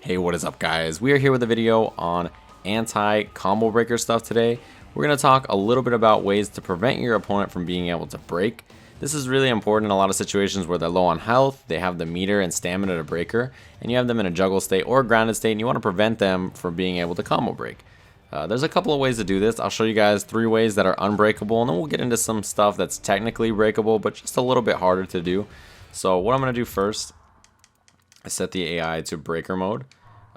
Hey, what is up guys? We are here with a video on anti-combo breaker stuff today. We're going to talk a little bit about ways to prevent your opponent from being able to break. This is really important in a lot of situations where they're low on health, they have the meter and stamina to breaker, and you have them in a juggle state or grounded state and you want to prevent them from being able to combo break. There's a couple of ways to do this. I'll show you guys 3 ways that are unbreakable, and then we'll get into some stuff that's technically breakable but just a little bit harder to do. So what I'm going to do first is set the AI to breaker mode,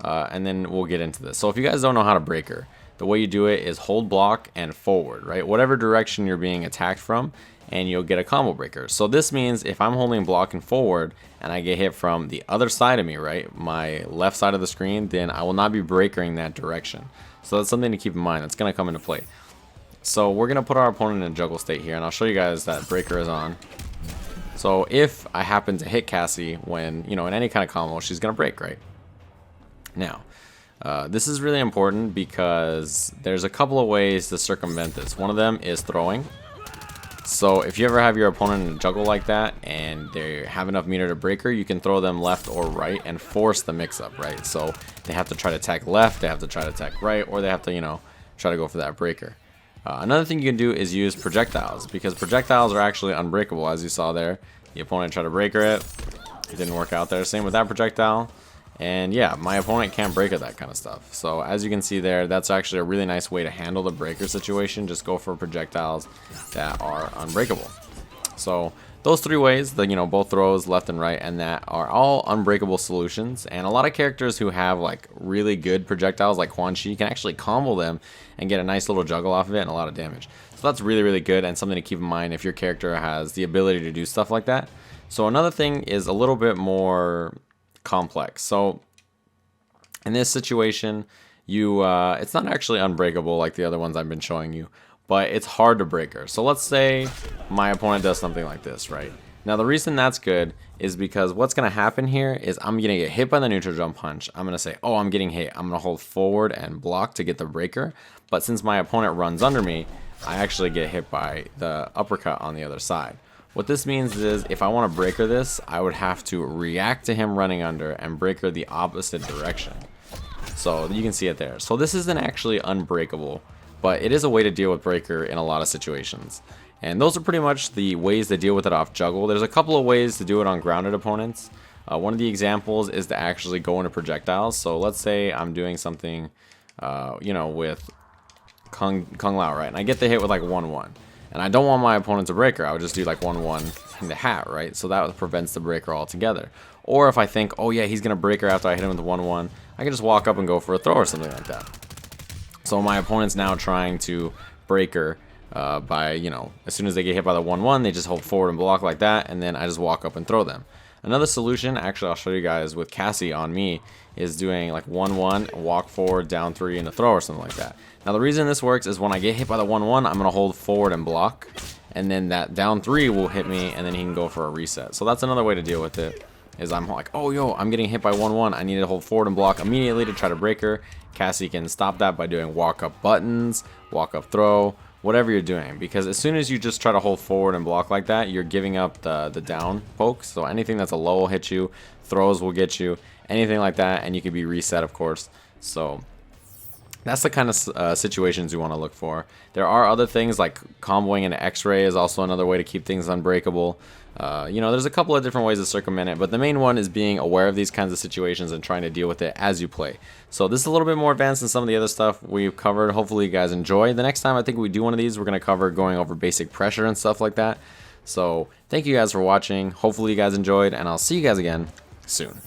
and then we'll get into this. So if you guys don't know how to breaker, the way you do it is hold block and forward, right? Whatever direction you're being attacked from, and you'll get a combo breaker. So this means if I'm holding block and forward and I get hit from the other side of me, right, my left side of the screen, then I will not be breakering that direction. So that's something to keep in mind. That's going to come into play. So we're going to put our opponent in a juggle state here, and I'll show you guys that breaker is on. So if I happen to hit Cassie when, in any kind of combo, she's going to break, right? Now, this is really important because there's a couple of ways to circumvent this. One of them is throwing. So if you ever have your opponent in a juggle like that and they have enough meter to breaker, you can throw them left or right and force the mix-up, right? So they have to try to attack left, they have to try to attack right, or they have to, try to go for that breaker. Another thing you can do is use projectiles, because projectiles are actually unbreakable, as you saw there. The opponent tried to breaker it, it didn't work out there. Same with that projectile. And yeah, my opponent can't break it, that kind of stuff. So as you can see there, that's actually a really nice way to handle the breaker situation. Just go for projectiles that are unbreakable. So those 3 ways, both throws, left and right, and that are all unbreakable solutions. And a lot of characters who have like really good projectiles like Quan Chi can actually combo them and get a nice little juggle off of it and a lot of damage. So that's really, really good and something to keep in mind if your character has the ability to do stuff like that. So another thing is a little bit more complex. So in this situation, it's not actually unbreakable like the other ones I've been showing you, but it's hard to breaker. So let's say my opponent does something like this, right? Now the reason that's good is because what's going to happen here is I'm going to get hit by the neutral jump punch. I'm going to say, oh, I'm getting hit. I'm going to hold forward and block to get the breaker. But since my opponent runs under me, I actually get hit by the uppercut on the other side. What this means is if I want to breaker this, I would have to react to him running under and breaker the opposite direction. So you can see it there. So this isn't actually unbreakable, but it is a way to deal with breaker in a lot of situations. And those are pretty much the ways to deal with it off juggle. There's a couple of ways to do it on grounded opponents. One of the examples is to actually go into projectiles. So let's say I'm doing something, with Kung Lao, right? And I get the hit with like 1-1. And I don't want my opponent to breaker. I would just do like 1-1 in the hat, right? So that prevents the breaker altogether. Or if I think, oh yeah, he's going to breaker after I hit him with the 1-1, I can just walk up and go for a throw or something like that. So my opponent's now trying to breaker by, as soon as they get hit by the 1-1, they just hold forward and block like that, and then I just walk up and throw them. Another solution, actually I'll show you guys with Cassie on me, is doing like 1-1, walk forward, down 3, and a throw or something like that. Now the reason this works is when I get hit by the 1-1, I'm going to hold forward and block, and then that down 3 will hit me, and then he can go for a reset. So that's another way to deal with it, is I'm like, oh yo, I'm getting hit by 1-1, I need to hold forward and block immediately to try to breaker. Cassie can stop that by doing walk up buttons, walk up throw, whatever you're doing, because as soon as you just try to hold forward and block like that, you're giving up the down poke. So anything that's a low will hit you, throws will get you, anything like that, and you can be reset, of course. So that's the kind of situations you want to look for. There are other things like comboing an X-ray is also another way to keep things unbreakable. There's a couple of different ways to circumvent it, but the main one is being aware of these kinds of situations and trying to deal with it as you play. So this is a little bit more advanced than some of the other stuff we've covered. Hopefully you guys enjoy. The next time I think we do one of these, we're going to cover going over basic pressure and stuff like that. So thank you guys for watching. Hopefully you guys enjoyed, and I'll see you guys again soon.